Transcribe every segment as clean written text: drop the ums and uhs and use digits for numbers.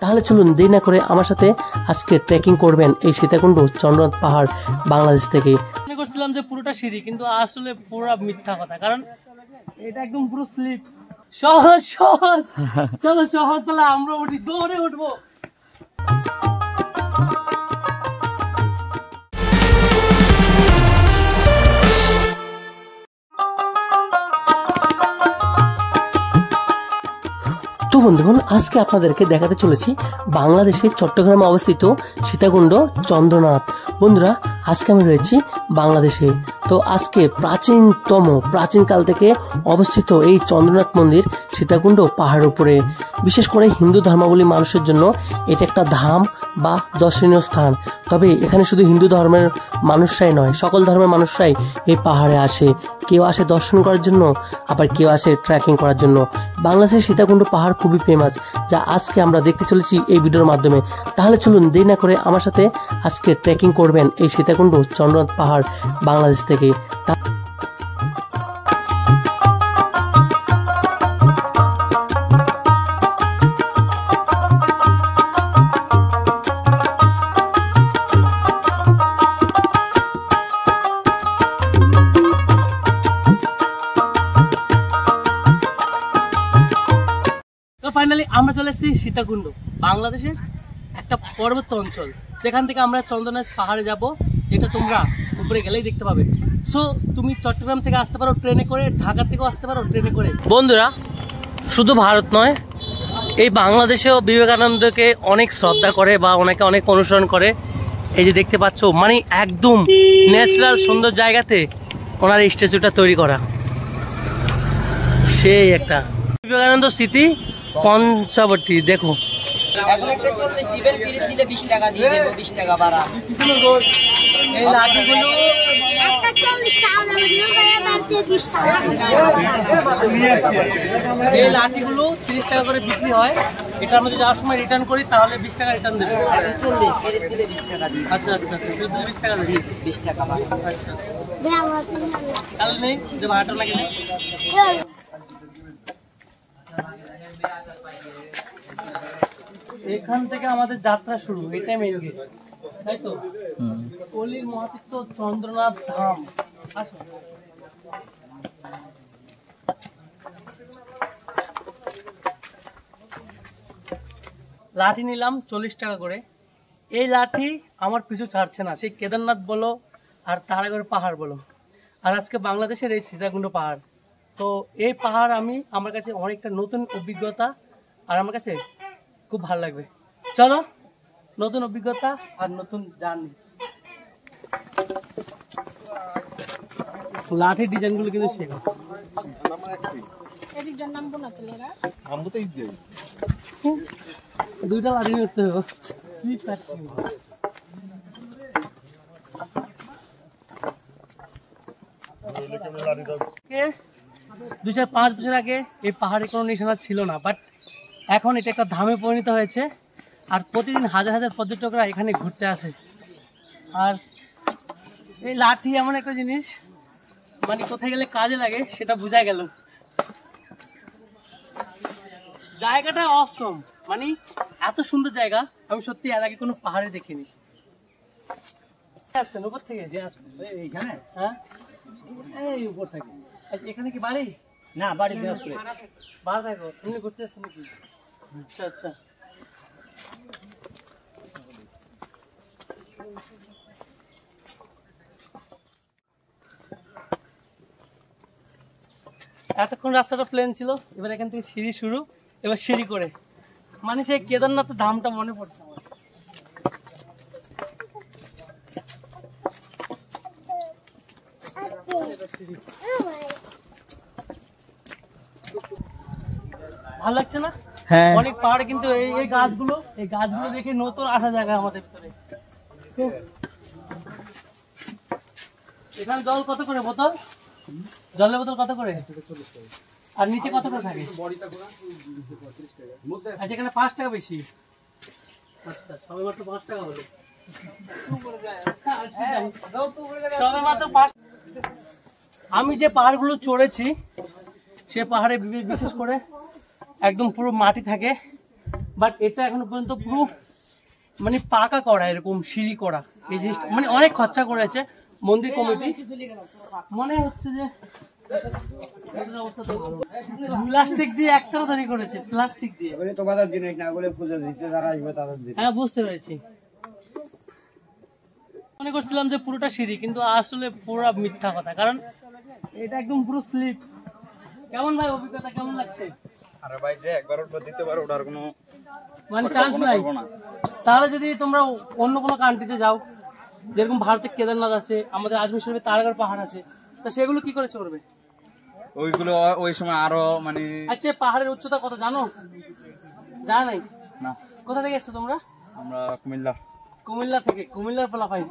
তাহলে চলুন দেরি না করে আমার সাথে আজকে ট্রেকিং করবেন এই সীতাকুণ্ড চন্দ্রনাথ পাহাড় বাংলাদেশ থেকে। মনে করছিলাম যে পুরোটা সিঁড়ি, কিন্তু আসলে পুরো মিথ্যা কথা, কারণ এটা একদম পুরো স্লিপ। সহজ সহজ, চলো সহজ, তাহলে আমরা উঠি, দৌড়ে উঠবো। তো বন্ধুগণ, আজকে আপনাদেরকে দেখাতে চলেছি বাংলাদেশের চট্টগ্রামে অবস্থিত সীতাকুণ্ড চন্দ্রনাথ। বন্ধুরা, আজকে আমি রয়েছি বাংলাদেশে। তো আজকে প্রাচীনকাল থেকে অবস্থিত এই চন্দ্রনাথ মন্দির সীতাকুণ্ড পাহাড়ের উপরে। বিশেষ করে হিন্দু ধর্মাবলম্বী মানুষের জন্য এটা একটা ধাম বা দর্শনীয় স্থান। তবে এখানে শুধু হিন্দু ধর্মের মানুষরাই নয়, সকল ধর্মের মানুষরাই এই পাহাড়ে আসে। কেউ আসে দর্শন করার জন্য, আবার কেউ আসে ট্রেকিং করার জন্য। বাংলাদেশের সীতাকুণ্ড পাহাড় খুবই ফেমাস, যা আজকে আমরা দেখতে চলেছি এই ভিডিওর মাধ্যমে। তাহলে চলুন দেরি না করে আমার সাথে আজকে ট্রেকিং করবেন এই সীতাকুণ্ড চন্দ্রনাথ পাহাড় বাংলাদেশ থেকে। ফাইনালি আমরা চলে এসেছি সীতাকুণ্ড, বাংলাদেশের একটা পর্বত অঞ্চল, যেখান থেকে আমরা চন্দ্রনাথ পাহাড়ে যাব, যেটা তোমরা উপরে গেলেই দেখতে পাবে। সো তুমি চট্টগ্রাম থেকে আসতে পারো ট্রেনে করে, ঢাকা থেকেও আসতে পারো ট্রেনে করে। বন্ধুরা, শুধু ভারত নয়, এই বাংলাদেশেও বিবেকানন্দকে অনেক শ্রদ্ধা করে বা অনেকে অনেক অনুসরণ করে। এই যে দেখতে পাচ্ছ, মানে একদম ন্যাচারাল সুন্দর জায়গাতে ওনার স্ট্যাচুটা তৈরি করা। সেই একটা বিবেকানন্দ স্মৃতি পঞ্চবটি। দেখো, এই লাঠিগুলো এই লাঠিগুলো 30 টাকা করে বিক্রি হয়। এটা আমরা যদি যাওয়ার সময় রিটার্ন করি তাহলে 20 টাকা রিটার্ন দেবে। আচ্ছা আচ্ছা, 20 টাকা দেবে, 20 টাকা। আচ্ছা আচ্ছা, তাহলে নেই যে ভাড়াটা লাগে নেই। এখান থেকে আমাদের যাত্রা শুরু, এটাই মেন গেট, তাই তো? কলির মহাতীর্থ চন্দ্রনাথ ধাম। আসো। লাঠি নিলাম 40 টাকা করে। এই লাঠি আমার পিছু ছাড়ছে না, সেই কেদারনাথ বলো আর তারাগড় পাহাড় বলো, আর আজকে বাংলাদেশের এই সীতাকুণ্ড পাহাড়। তো এই পাহাড় আমার কাছে অনেকটা নতুন অভিজ্ঞতা, আর আমার কাছে খুব ভালো লাগবে। চলো, নতুন অভিজ্ঞতা আর নতুন জার্নি। লাঠির ডিজাইন গুলো কিন্তু শেখ আছে। দুইটা লাঠি নিতে হবে, স্লিপ কাটছে। 2005 বছর আগে এই পাহাড়ে কোনো নিশানা ছিল না, বাট এখন এটা একটা ধামে পরিণত হয়েছে, আর প্রতিদিন হাজার হাজার পর্যটকরা এখানে ঘুরতে আসে। আর এই লাঠি এমন একটা জিনিস, মানে কোথায় গেলে কাজে লাগে সেটা বোঝা গেল। জায়গাটা অসম, মানে এত সুন্দর জায়গা আমি সত্যি এর আগে কোনো পাহাড়ে দেখিনি। আসছেন উপর থেকে? এইখানে? হ্যাঁ, এই উপর থেকে। এখানে কি বাড়ি? না, বাড়ি দিনাজপুরে। ভাড়া থাকো, তুমি ঘুরতে আসছো নাকি? আচ্ছা আচ্ছা। এতক্ষণ রাস্তাটা প্লেন ছিল, এবার এখান থেকে সিঁড়ি শুরু, এবার সিঁড়ি করে, মানে সেই কেদারনাথের ধামটা মনে পড়ছে আমার। ভালো লাগছে না? হ্যাঁ, অনেক পাহাড়, কিন্তু এই গাছগুলো দেখে নতুন আসা জায়গা আমাদের ভিতরে। এখানে জল কত করে বোতল? জলের বোতল কত করে? আর নিচে কত করে থাকে? আচ্ছা, এখানে 5 টাকা বেশি। আচ্ছা, সবে মাত্র 5 টাকা হলো। সবে মাত্র 5। আমি যে পাহাড়গুলো চড়েছি সে পাহাড়ে বিশেষ করে একদম পুরো মাটি থাকে, বাট এটা এখনো পর্যন্ত পুরো মানে পাকা করা, এরকম সিঁড়ি করা। এই জিনিসটা মানে অনেক খরচা করেছে মন্দির কমিটি। মনে হচ্ছে যে প্লাস্টিক দিয়ে একটাও তৈরি করেছে, প্লাস্টিক দিয়ে। তোমাদের জিনিস না বলে পুজো দিতে যারা আসবে তাদের দিতে। হ্যাঁ বুঝতে পেরেছি। মনে করছিলাম যে পুরোটা সিঁড়ি, কিন্তু আসলে পুরো মিথ্যা কথা, কারণ এটা একদম পুরো স্লিপ। কেমন ভাই অভিজ্ঞতা, কেমন লাগছে? আরে ভাই যে একবার উঠবে দিতে পারো, ওটার কোনো মানে চান্স নাই। তাহলে যদি তোমরা অন্য কোনো কান্ট্রিতে যাও, যেরকম ভারতে কেদারনাথ আছে, আমাদের আজমির শরীফে তারাগড় পাহাড় আছে, তো সেগুলো কি করে চড়বে? ওইগুলো ওই সময় আরো মানে। আচ্ছা পাহাড়ের উচ্চতা কত জানো? জানা নাই না। কোথা থেকে এসছো তোমরা? আমরা কুমিল্লা। কুমিল্লা থেকে? কুমিল্লার পোলাপাই।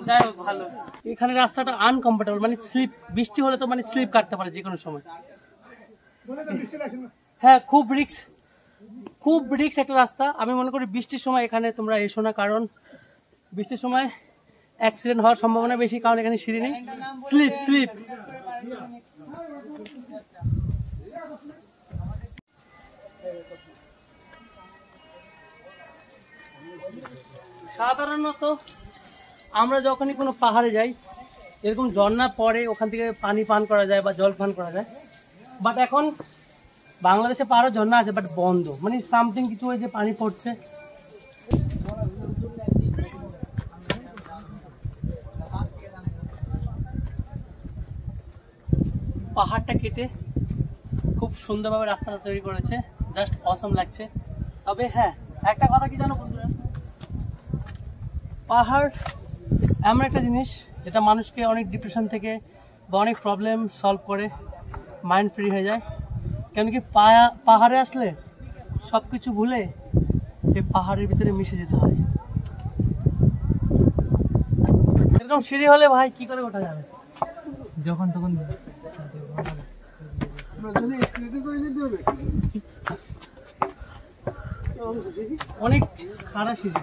যাই হোক ভালো। এখানে রাস্তাটা আনকমফোর্টেবল, মানে স্লিপ, বৃষ্টি হলে তো মানে স্লিপ কাটতে পারে যে কোনো সময়। হ্যাঁ খুব রিস্ক, খুব রিস্ক একটা রাস্তা। আমি মনে করি বৃষ্টির সময় এখানে তোমরা এসো না, কারণ বৃষ্টির সময় অ্যাক্সিডেন্ট হওয়ার সম্ভাবনা বেশি, কারণ এখানে সিঁড়ি নেই, স্লিপ স্লিপ। সাধারণত আমরা যখনই কোনো পাহাড়ে যাই, এরকম ঝর্ণা পড়ে, ওখান থেকে পানি পান করা যায় বা জল পান করা যায়। বাট এখন বাংলাদেশে পাহাড়ে ঝর্ণা আছে, বাট বন্ধ, মানে সামথিং কিছু ওই যে পানি পড়ছে। পাহাড়টা কেটে খুব সুন্দরভাবে রাস্তাটা তৈরি করেছে, জাস্ট অসম লাগছে। তবে হ্যাঁ একটা কথা কি জানো বন্ধুরা, পাহাড় এমন একটা জিনিস যেটা মানুষকে অনেক ডিপ্রেশন থেকে বা অনেক প্রবলেম সলভ করে, মাইন্ড ফ্রি হয়ে যায়। কেন কি পাহাড়ে আসলে সব কিছু ভুলে এই পাহাড়ের ভিতরে মিশে যেতে হয়। এরকম সিঁড়ি হলে ভাই কি করে ওঠা যাবে? যখন তখন অনেক খাড়া সিঁড়ি।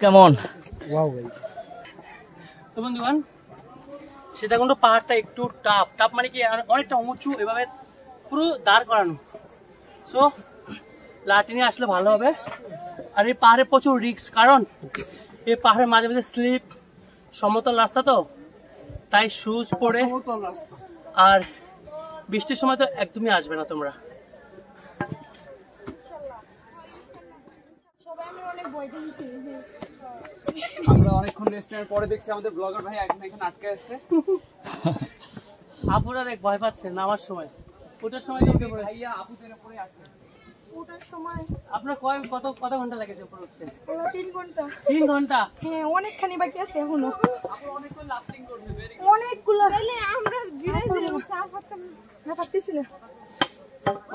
কেমন তো বন্ধুগণ, সীতাকুণ্ড পাহাড়টা একটু টাফ, টাফ মানে কি অনেকটা উঁচু, এভাবে পুরো দাঁড় করানো। সো লাঠি নিয়ে আসলে ভালো হবে। আর এই পাহাড়ে প্রচুর রিস্ক, কারণ এই পাহাড়ের মাঝে মাঝে স্লিপ, সমতল রাস্তা তো, তাই শুজ পরে। আর বৃষ্টির সময় তো একদমই আসবে না তোমরা। আমরা অনেকক্ষণ রেস্টের পরে দেখছি আমাদের ব্লগার ভাই এখন এখানে আটকে আছে। আপুরা দেখ ভয় পাচ্ছে নামার সময়, ওটার সময় তো উঠে পড়েছে। ভাইয়া আপু ট্রেনে পড়ে আছে। ওটার সময় আপনার কত ঘন্টা লেগেছে উপরে উঠতে? 3 ঘন্টা। 3 ঘন্টা? হ্যাঁ অনেকখানি বাকি আছে এখনো। আপু অনেকক্ষণ লাস্টিং করছে। অনেকগুলো। তাহলে আমরা ধীরে ধীরে না পারতেছি না।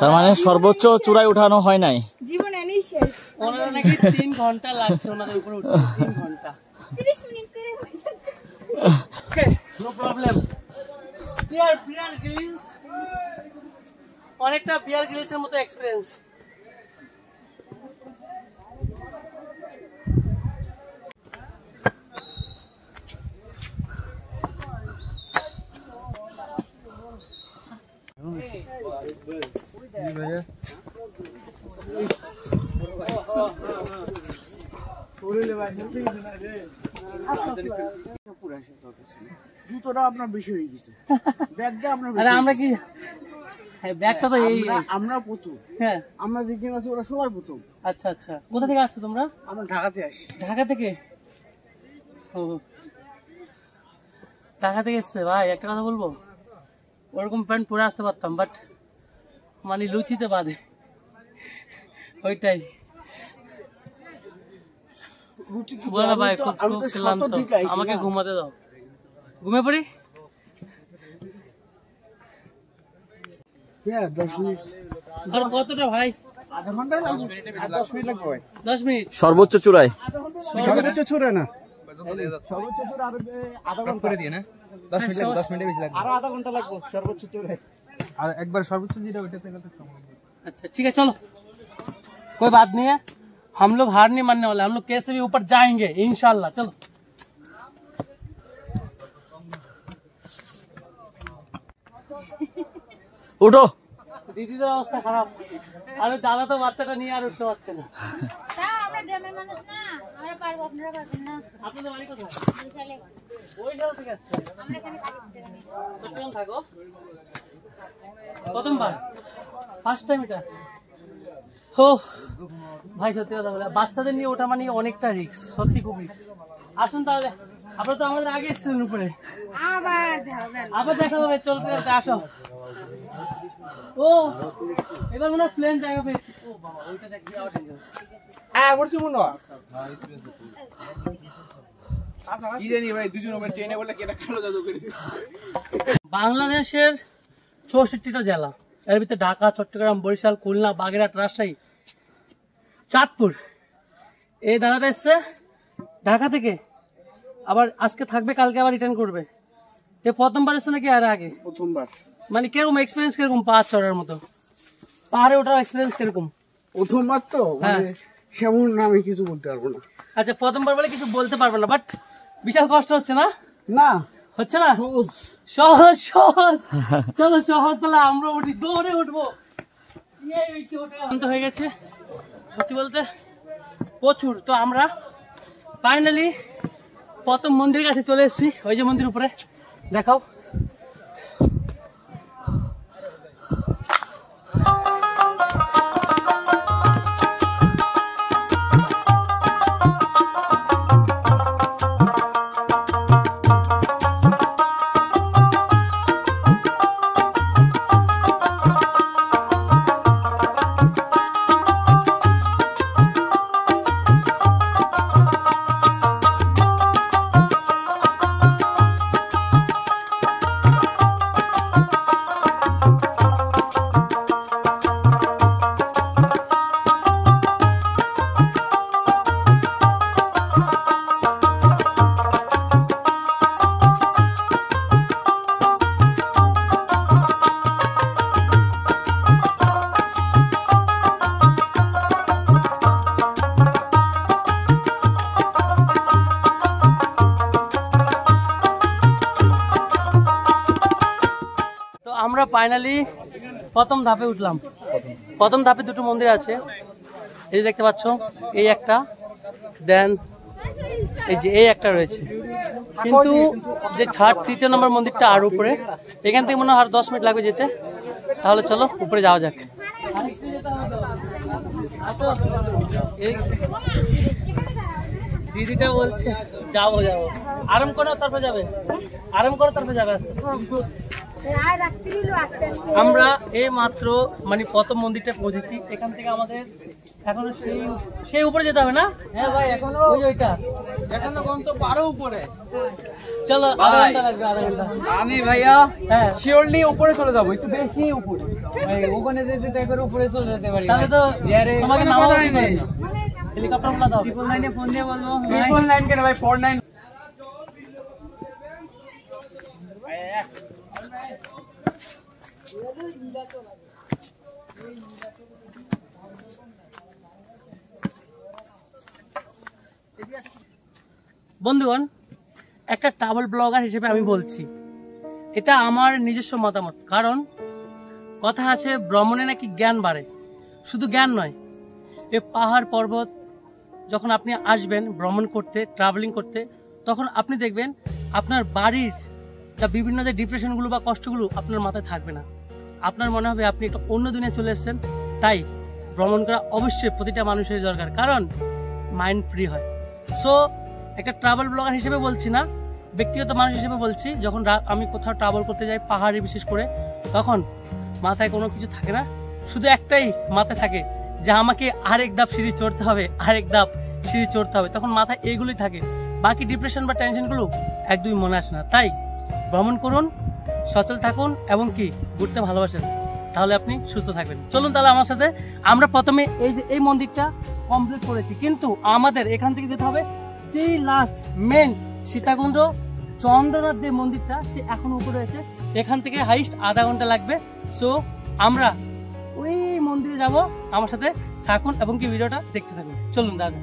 তার মানে সর্বোচ্চ চূড়ায় উঠানো হয় নাই জীবন এনেই শেষ। ওনারা নাকি 3 ঘন্টা লাগছে ওনাদের উপরে উঠতে, 3 ঘন্টা। 30 মিনিট করে হয়েছে। Okay no problem. Bear Grylls, অনেকটা বিয়ার গ্রিলসের মতো এক্সপেরিয়েন্স। জুতোটা আপনার বেশি হয়ে গেছে, ব্যাগটা আপনার আরে আমরা কি ব্যাগটা তো এই আমরা প্রচুর। হ্যাঁ আমরা যেখানে আছি ওরা সবাই প্রচুর। আচ্ছা আচ্ছা, কোথা থেকে আসছো তোমরা? আমরা ঢাকাতে আসি। ঢাকা থেকে? ও ঢাকা থেকে এসছে। ভাই একটা কথা বলবো, ওরকম প্যান্ট পরে আসতে পারতাম, বাট মানে লুচিতে বাদে, ওইটাই। বলো ভাই, খুব ক্লান্ত, আমাকে ঘুমাতে দাও, ঘুমিয়ে পড়ি। আর কতটা ভাই? আধা ঘন্টা লাগবে, 10 মিনিট লাগবে ভাই। 10 মিনিট সর্বোচ্চ চূড়ায়? সর্বোচ্চ ছুড়ে না, সর্বোচ্চ ছুড়ে আধা ঘন্টা করে দিয়ে না, 10 মিনিট লাগবে, 10 মিনিট বেশি লাগবে, আরো আধা ঘন্টা লাগবে সর্বোচ্চ ছুড়ে। আর একবার সর্বোচ্চ যেটা ওইটাতে গেলে তো সময়। अच्छा ठीक है, चलो कोई बात नहीं है, हम लोग हार नहीं मानने वाले, हम लोग कैसे भी ऊपर जाएंगे इंशाल्लाह। चलो উঠো। দিদিদের অবস্থা খারাপ, আর দাদা তো বাচ্চাটা নিয়ে আর উঠতে পারছে না। আমরা গ্রামের মানুষ না, আমরা পারবো, আপনারা পারবেন না। আপনাদের বাড়ি কোথায়? বরিশালে। ওই জায়গা থেকে আসছে। আমরা এখানে থাকি চিটাগাঙে। চট্টগ্রাম থাকো? প্রথমবার, ফার্স্ট টাইম এটা? ও ভাই, সত্যি কথা বলে বাচ্চাদের নিয়ে ওঠা মানে অনেকটা রিস্ক, সত্যি খুব রিস্ক। আসুন তাহলে, আপনারা তো আমাদের আগে এসেছিলেন উপরে, আবার দেখা হবে। চলতে চলতে আসো। ও এবার মনে হয় প্লেন জায়গা পেয়েছি। ও বাবা, ওইটা দেখি আবার ডেঞ্জারাস। হ্যাঁ বলছি মনে হয় কি জানি ভাই, দুজন ওপরে ট্রেনে বলে কেটা কালো জাদু করে দিচ্ছে। বাংলাদেশের 64টা জেলা, এর ভিতরে ঢাকা, চট্টগ্রাম, বরিশাল, খুলনা, বাগেরহাট, রাজশাহী, চাঁদপুর। এই দাদাটা এসছে ঢাকা থেকে, আবার আজকে থাকবে, কালকে আবার রিটার্ন করবে। এ প্রথমবার এসছে নাকি আর আগে? প্রথমবার। মানে কিরকম এক্সপিরিয়েন্স, কিরকম পাহাড় চড়ার মতো, পাহাড়ে ওঠার এক্সপিরিয়েন্স কিরকম? প্রথমবার তো মানে কেমন না আমি কিছু বলতে পারবো না। আচ্ছা, প্রথমবার বলে কিছু বলতে পারবে না, বাট বিশাল কষ্ট হচ্ছে না? না হচ্ছে না, সহজ সহজ সহজ। চলো সহজ, তাহলে আমরা উঠি, দৌড়ে উঠবো। হয়ে গেছে সত্যি বলতে প্রচুর। তো আমরা ফাইনালি প্রথম মন্দিরের কাছে চলে এসেছি। ওই যে মন্দির উপরে দেখাও। আমরা ফাইনালি প্রথম ধাপে উঠলাম। প্রথম ধাপে দুটো মন্দির আছে, এই যে দেখতে পাচ্ছ, এই একটা, দেন এই যে এই একটা রয়েছে। কিন্তু যে তৃতীয় নম্বর মন্দিরটা আর উপরে, এখান থেকে মনে হয় আর 10 মিনিট লাগবে যেতে। তাহলে চলো উপরে যাওয়া যাক। দিদিটা বলছে যাবো যাবো, আরাম করো তারপরে যাবে, আরাম করো তারপরে যাবে। আস্তে আমরা এই মাত্র মানে প্রথম মন্দিরটা পৌঁছেছি। এখান থেকে আমাদের এখনো সেই উপরে যেতে হবে না? হ্যাঁ ভাই, এখনো ওইটা এখনো গন্তব্য আরো উপরে। চলো, আধা ঘন্টা লাগবে, আধা ঘন্টা। আমি ভাইয়া হ্যাঁ শিওরলি উপরে চলে যাবো, একটু বেশি উপরে। ওখানে যেতে একবার উপরে চলে যেতে পারি। তাহলে তো তোমাকে নামাও নেই, হেলিকপ্টার ফোলা দাও। 999 ফোন দিয়ে বলবো। 999 কেন ভাই, 49। বন্ধুগণ, একটা ট্রাভেল ব্লগার হিসেবে আমি বলছি, এটা আমার নিজস্ব মতামত। কারণ কথা আছে, ভ্রমণে নাকি জ্ঞান বাড়ে। শুধু জ্ঞান নয়, এ পাহাড় পর্বত যখন আপনি আসবেন ভ্রমণ করতে, ট্রাভেলিং করতে, তখন আপনি দেখবেন আপনার বাড়ির বিভিন্ন যে ডিপ্রেশনগুলো বা কষ্টগুলো আপনার মাথায় থাকবে না। আপনার মনে হবে আপনি একটা অন্য দুনিয়ায় চলে এসেছেন। তাই ভ্রমণ করা অবশ্যই প্রতিটা মানুষের দরকার, কারণ মাইন্ড ফ্রি হয়। সো একটা ট্রাভেল ব্লগার হিসেবে বলছি না, ব্যক্তিগত মানুষ হিসেবে বলছি, যখন আমি কোথাও ট্রাভেল করতে যাই, পাহাড়ে বিশেষ করে, তখন মাথায় কোনো কিছু থাকে না, শুধু একটাই মাথায় থাকে যে আমাকে আরেক ধাপ সিঁড়ি চড়তে হবে, আরেক ধাপ সিঁড়ি চড়তে হবে। তখন মাথায় এগুলোই থাকে, বাকি ডিপ্রেশন বা টেনশনগুলো একদমই মনে আসে না। তাই ভ্রমণ করুন, সচল থাকুন এবং কি ঘুরতে ভালোবাসেন, তাহলে আপনি সুস্থ থাকবেন। চলুন তাহলে আমার সাথে। আমরা প্রথমে এই মন্দিরটা কমপ্লিট করেছি, কিন্তু আমাদের এখান থেকে যেতে হবে যেই লাস্ট মেন সীতাকুণ্ড চন্দ্রনাথ যে মন্দিরটা, সে এখনো উপরে রয়েছে। এখান থেকে হাইস্ট আধা ঘন্টা লাগবে। সো আমরা ওই মন্দিরে যাব, আমার সাথে থাকুন এবং কি ভিডিওটা দেখতে থাকুন। চলুন দাদা।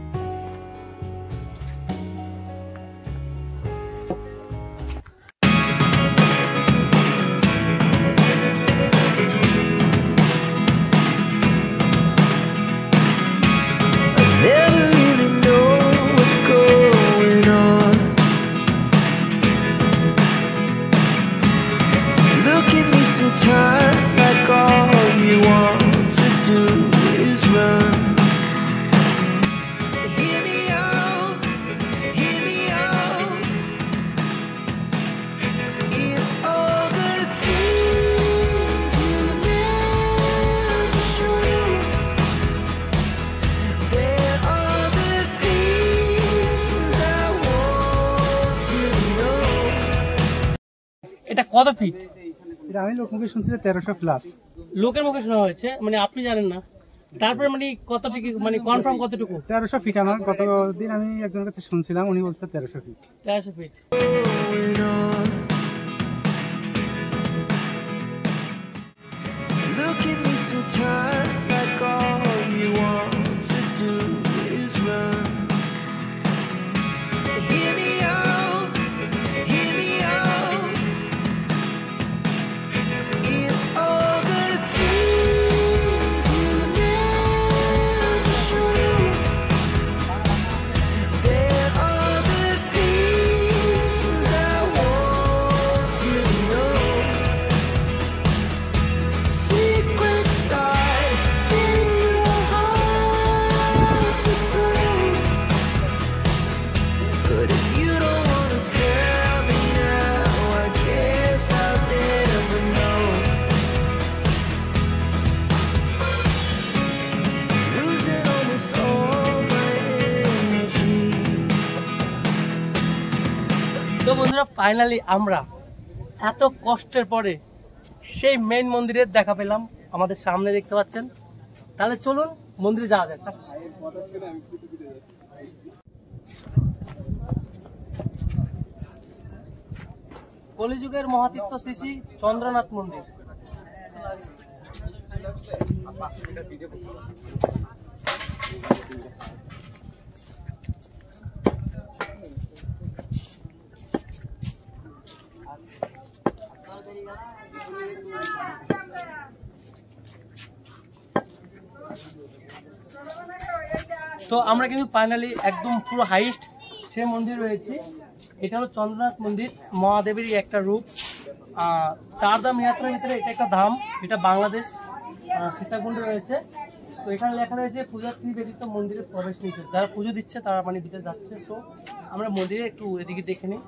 ফিট? এটা আমি লোকমুখে শুনছি 1300 প্লাস। লোকের মুখে শোনা হয়েছে, মানে আপনি জানেন না। তারপরে মানে কতটুকু, মানে কনফার্ম কতটুকু? 1300 ফিট। আমার গতদিন আমি একজনের কাছে শুনছিলাম, উনি বলছে 1300 feet. 1300 feet. Look at me sometimes like all you want to do is run. Hear me out, hear me out. If all the things you never show, there are the things I want to know. Secrets start in your heart so slow. But if you don't wanna tell me now, I guess I'll never know. Losing almost all my energy. তো বন্ধুরা, finally আমরা এত কষ্টের পরে সেই main মন্দিরের দেখা পেলাম, আমাদের সামনে দেখতে পাচ্ছেন। তাহলে চলুন মন্দিরে যাওয়া যাক। কলিযুগের মহাতীর্থ শ্রী শ্রী চন্দ্রনাথ মন্দির। তো আমরা কিন্তু ফাইনালি একদম পুরো হাইস্ট সে মন্দির রয়েছে। এটা হলো চন্দ্রনাথ মন্দির, মহাদেবেরই একটা রূপ। 4 ধাম যাত্রার ভিতরে এটা একটা ধাম, এটা বাংলাদেশ সীতাকুণ্ডে রয়েছে। তো এখানে লেখা রয়েছে পূজার্থী ব্যতীত মন্দিরে প্রবেশ নিষেধ। যারা পুজো দিচ্ছে তারা মানে ভিতরে যাচ্ছে। সো আমরা মন্দিরে একটু এদিকে দেখে নিই।